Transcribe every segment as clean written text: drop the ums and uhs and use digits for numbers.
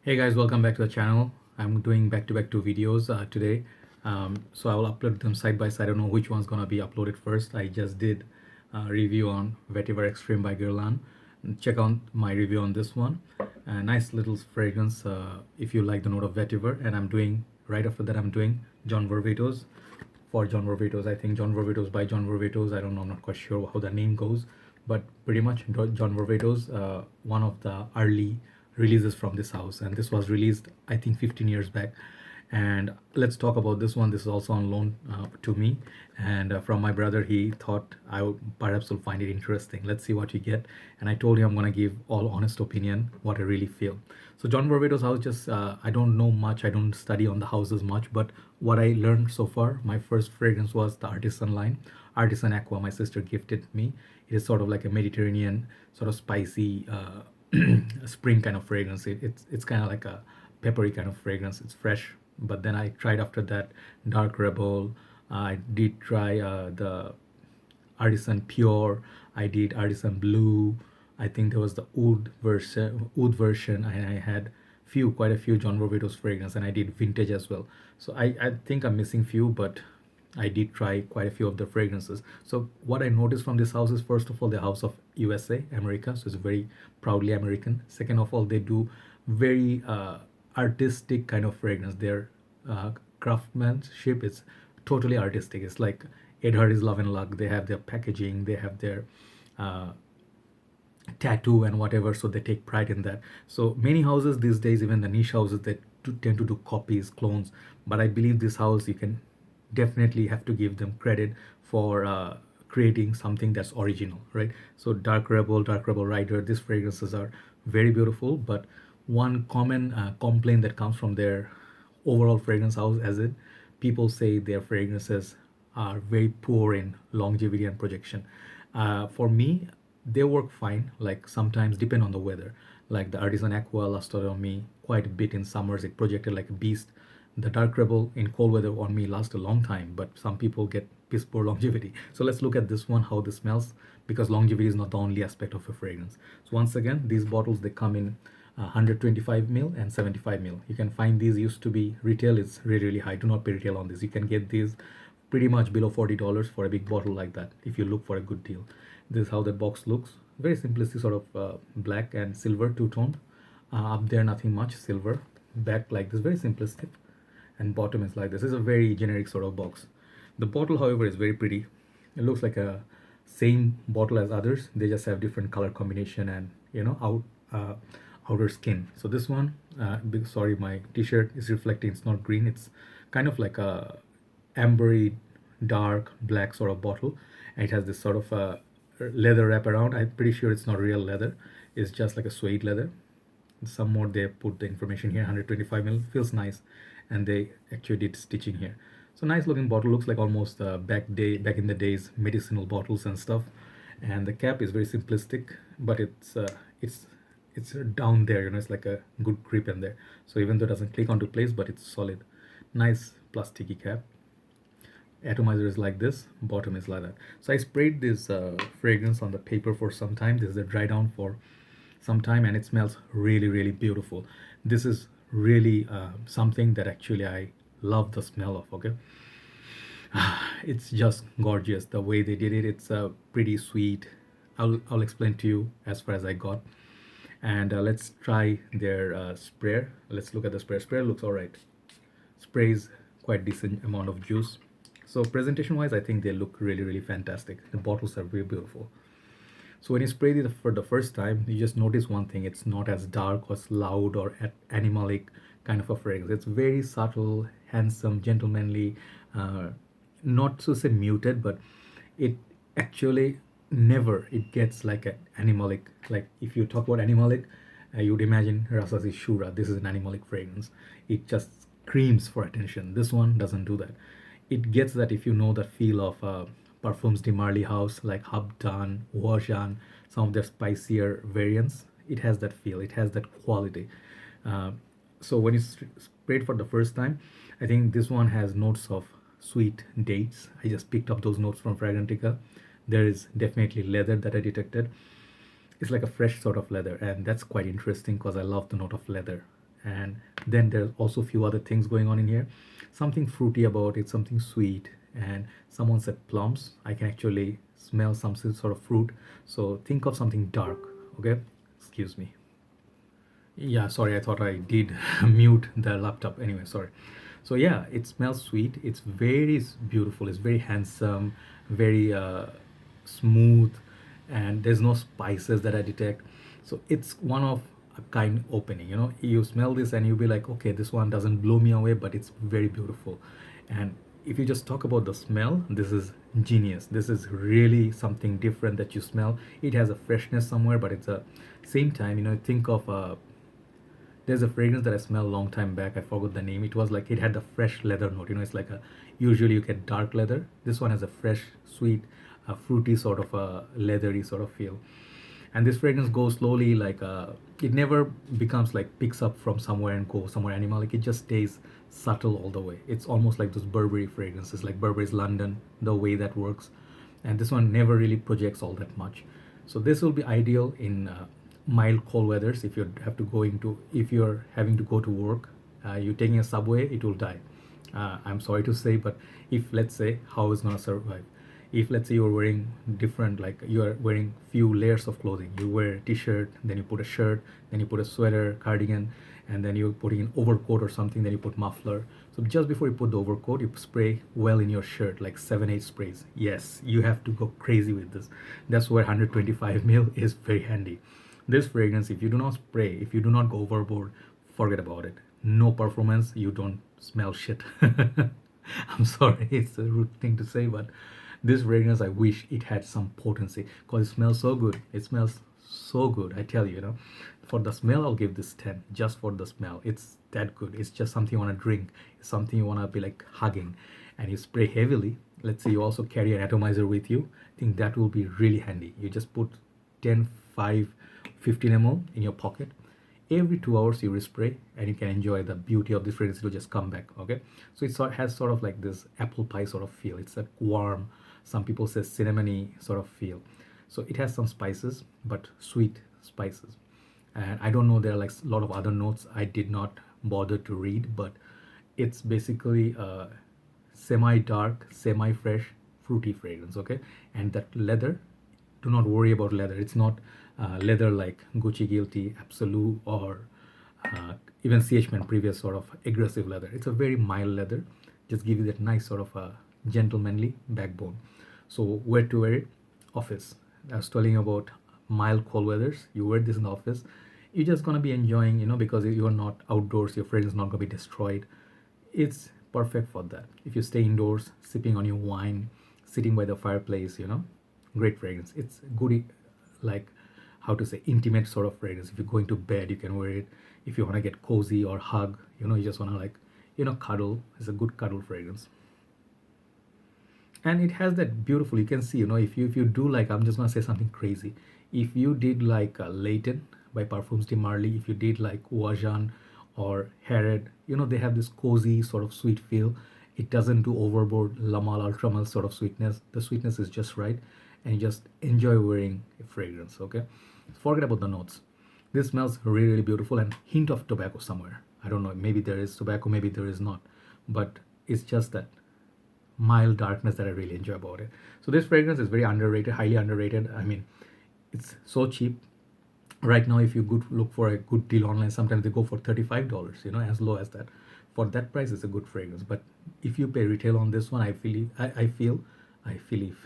Hey guys, welcome back to the channel. I'm doing back-to-back two videos today. So I will upload them side by side. I don't know which one's gonna be uploaded first. I just did a review on Vetiver Extreme by Guerlain. Check out my review on this one. Nice little fragrance if you like the note of Vetiver. And I'm doing, right after that, I'm doing John Varvatos for John Varvatos. I think John Varvatos by John Varvatos. I don't know, I'm not quite sure how the name goes, but pretty much John Varvatos, one of the early releases from this house, and this was released I think 15 years back. And let's talk about this one. This is also on loan to me, and from my brother. He thought I would perhaps will find it interesting. Let's see what we get. And I told him I'm gonna give all honest opinion, what I really feel. So John Varvatos house, just I don't know much. I don't study on the houses much, but what I learned so far, my first fragrance was the Artisan line, Artisan Aqua. My sister gifted me. It is sort of like a Mediterranean, sort of spicy spring kind of fragrance. It's kind of like a peppery kind of fragrance. It's fresh. But then I tried after that Dark Rebel. I did try the Artisan Pure. I did Artisan Blue. I think there was the Oud version, and I had quite a few John Varvatos fragrance, and I did vintage as well. So I think I'm missing few, but I did try quite a few of the fragrances. So what I noticed from this house is, first of all, the house of USA, America. So it's very proudly American. Second of all, they do very artistic kind of fragrance. Their craftsmanship is totally artistic. It's like Ed Hardy's Love and Luck. They have their packaging, they have their uh, tattoo and whatever, so they take pride in that. So many houses these days, even the niche houses, they tend to do copies, clones. But I believe this house, you can definitely have to give them credit for creating something that's original, right? So Dark Rebel Rider, these fragrances are very beautiful. But one common complaint that comes from their overall fragrance house, as it, people say their fragrances are very poor in longevity and projection. For me, they work fine. Like sometimes depend on the weather. Like the Artisan Aqua lasted on me quite a bit in summers. It projected like a beast. The Dark Rebel in cold weather on me lasts a long time, but some people get piss poor longevity. So let's look at this one, how this smells, because longevity is not the only aspect of a fragrance. So once again, these bottles, they come in 125 ml and 75 ml. You can find these, used to be retail, it's really really high. Do not pay retail on this. You can get these pretty much below $40 for a big bottle like that if you look for a good deal. This is how the box looks. Very simplistic, sort of black and silver two-toned. Up there, nothing much. Silver. Back like this, very simplistic. And bottom is like this. It's a very generic sort of box. The bottle, however, is very pretty. It looks like a same bottle as others. They just have different color combination and outer skin. So this one, sorry, my t-shirt is reflecting. It's not green. It's kind of like a ambery dark black sort of bottle, and it has this sort of leather wrap around. I'm pretty sure it's not real leather. It's just like a suede leather. Some more, they put the information here. 125 ml, feels nice, and they actually did stitching here. So nice looking bottle. Looks like almost back in the days medicinal bottles and stuff. And the cap is very simplistic, but it's down there. It's like a good grip in there. So even though it doesn't click onto place, but it's solid. Nice plasticky cap. Atomizer is like this, bottom is like that. So I sprayed this fragrance on the paper for some time. This is a dry down for some time, and it smells really really beautiful. This is really something that actually I love the smell of. Okay, it's just gorgeous the way they did it. It's pretty sweet. I'll explain to you as far as I got. And let's try their sprayer. Let's look at the sprayer. Sprayer looks all right. Sprays quite decent amount of juice. So presentation wise, I think they look really really fantastic. The bottles are very beautiful. So when you spray it for the first time, you just notice one thing: it's not as dark or as loud or animalic kind of a fragrance. It's very subtle, handsome, gentlemanly, not to say muted, but it actually never it gets like an animalic. Like if you talk about animalic, you'd imagine Rasasi Shura. This is an animalic fragrance. It just screams for attention. This one doesn't do that. It gets that, if you know the feel of Parfums de Marly House, like Habdan, Wajan, some of their spicier variants. It has that feel. It has that quality. Uh, so when you spray it for the first time, I think this one has notes of sweet dates. I just picked up those notes from Fragrantica. There is definitely leather that I detected. It's like a fresh sort of leather, and that's quite interesting because I love the note of leather. And then there's also a few other things going on in here, something fruity about it, something sweet. And someone said plums. I can actually smell some sort of fruit, so think of something dark. Okay, excuse me. Yeah, sorry, I thought I did mute the laptop. Anyway, sorry. So yeah, it smells sweet. It's very beautiful. It's very handsome, very smooth, and there's no spices that I detect. So it's one of a kind opening. You know, you smell this and you'll be like, okay, this one doesn't blow me away, but it's very beautiful. And if you just talk about the smell, this is genius. This is really something different that you smell. It has a freshness somewhere, but it's a same time, you know, think of there's a fragrance that I smelled a long time back. I forgot the name. It was like it had the fresh leather note. You know, it's like a usually you get dark leather. This one has a fresh, sweet, fruity sort of a leathery sort of feel. And this fragrance goes slowly, like it never becomes like picks up from somewhere and goes somewhere animal. Like it just stays subtle all the way. It's almost like those Burberry fragrances, like Burberry's London, the way that works. And this one never really projects all that much. So this will be ideal in mild cold weathers. If you have to go into, if you're having to go to work, you're taking a subway, it will die. I'm sorry to say, but if let's say how it's gonna survive, if let's say you're wearing different, like you are wearing few layers of clothing, you wear a t-shirt, then you put a shirt, then you put a sweater, cardigan, and then you're putting an overcoat or something, then you put muffler. So just before you put the overcoat, you spray well in your shirt, like 7-8 sprays. Yes, you have to go crazy with this. That's where 125 ml is very handy. This fragrance, if you do not spray, if you do not go overboard, forget about it. No performance, you don't smell shit. I'm sorry, it's a rude thing to say, but this fragrance, I wish it had some potency because it smells so good. It smells so good, I tell you, you know. For the smell, I'll give this 10, just for the smell. It's that good. It's just something you want to drink. It's something you want to be like hugging. And you spray heavily. Let's say you also carry an atomizer with you. I think that will be really handy. You just put 10, 5, 15 ml in your pocket. Every 2 hours you respray and you can enjoy the beauty of this fragrance. It will just come back. Okay, so it has sort of like this apple pie sort of feel. It's a warm, some people say cinnamony sort of feel. So it has some spices, but sweet spices. And I don't know, there are like a lot of other notes I did not bother to read, but it's basically a semi-dark, semi-fresh, fruity fragrance. Okay, and that leather, do not worry about leather. It's not leather like Gucci Guilty, Absolute, or even CH-Man previous sort of aggressive leather. It's a very mild leather, just give you that nice sort of a gentlemanly backbone. So where to wear it? Office. I was telling you about mild cold weathers. You wear this in the office, you're just gonna be enjoying, you know, because you're not outdoors, your fragrance is not gonna be destroyed. It's perfect for that. If you stay indoors, sipping on your wine, sitting by the fireplace, you know, great fragrance. It's good, like how to say, intimate sort of fragrance. If you're going to bed, you can wear it. If you want to get cozy or hug, you know, you just want to like, you know, cuddle. It's a good cuddle fragrance. And it has that beautiful, you can see, you know, if you do like, I'm just gonna say something crazy. If you did like Leighton by Parfums de Marly, if you did like Wajan or Harrod, you know, they have this cozy sort of sweet feel. It doesn't do overboard Lamal Ultramal sort of sweetness. The sweetness is just right, and you just enjoy wearing a fragrance. Okay, forget about the notes. This smells really, really beautiful, and hint of tobacco somewhere. I don't know, maybe there is tobacco, maybe there is not, but it's just that mild darkness that I really enjoy about it. So this fragrance is very underrated, highly underrated. I mean, it's so cheap. Right now, if you look for a good deal online, sometimes they go for $35, you know, as low as that. For that price, it's a good fragrance. But if you pay retail on this one, I feel, I believe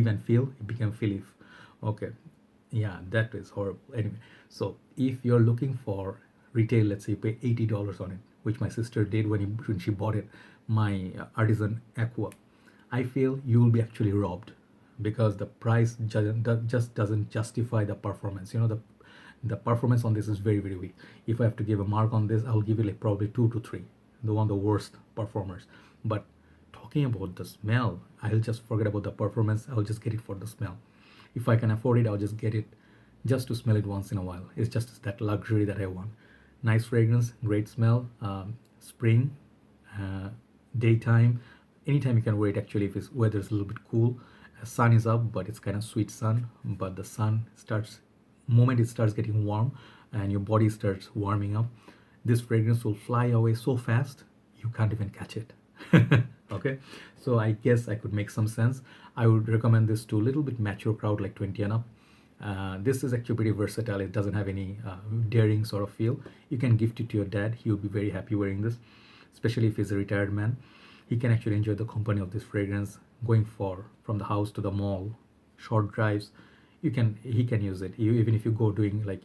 and feel, it became Philip. Okay, yeah, that is horrible. Anyway, so if you're looking for retail, let's say you pay $80 on it, which my sister did when she bought it, my Artisan Aqua, I feel you will be actually robbed because the price just doesn't justify the performance. You know, the performance on this is very, very weak. If I have to give a mark on this, I'll give it like probably 2 to 3, the one of the worst performers. But talking about the smell, I'll just forget about the performance. I'll just get it for the smell. If I can afford it, I'll just get it just to smell it once in a while. It's just that luxury that I want. Nice fragrance, great smell, spring, daytime, anytime you can wear it. Actually, if it's weather is a little bit cool, sun is up, but it's kind of sweet sun. But the sun starts, moment it starts getting warm, and your body starts warming up, this fragrance will fly away so fast you can't even catch it. Okay, so I guess I could make some sense. I would recommend this to a little bit mature crowd like 20 and up. This is actually pretty versatile. It doesn't have any daring sort of feel. You can gift it to your dad. He will be very happy wearing this, especially if he's a retired man. He can actually enjoy the company of this fragrance going for from the house to the mall, short drives. He can use it. Even if you go doing like,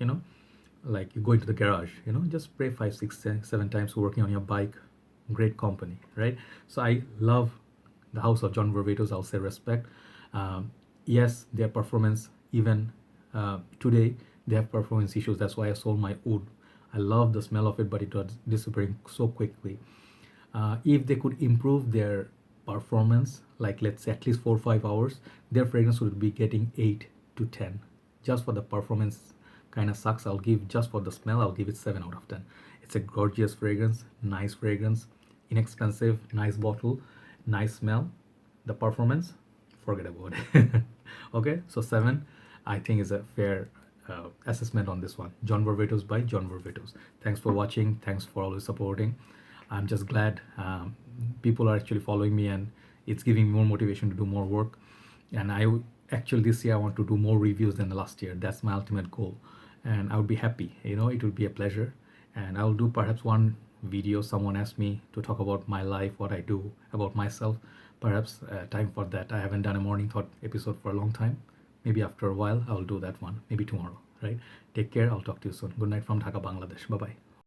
like you go into the garage, just spray 5, 6, 7 times working on your bike. Great company, right? So I love the house of John Varvatos. I'll say respect. Yes, their performance, even today, they have performance issues. That's why I sold my oud. I love the smell of it, but it was disappearing so quickly. If they could improve their performance, like let's say at least 4 or 5 hours, their fragrance would be getting 8 to 10. Just for the performance, kind of sucks. I'll give, just for the smell, I'll give it 7 out of 10. It's a gorgeous fragrance, nice fragrance, inexpensive, nice bottle, nice smell. The performance, forget about it. Okay, so 7, I think, is a fair assessment on this one. John Varvatos by John Varvatos. Thanks for watching. Thanks for always supporting. I'm just glad people are actually following me, and it's giving me more motivation to do more work. And actually this year I want to do more reviews than the last year. That's my ultimate goal, and I would be happy. It will be a pleasure, and I'll do perhaps one video. Someone asked me to talk about my life, what I do, about myself. Perhaps time for that. I haven't done a morning thought episode for a long time. Maybe after a while I'll do that one. Maybe tomorrow, right? Take care. I'll talk to you soon. Good night from Dhaka, Bangladesh. Bye bye.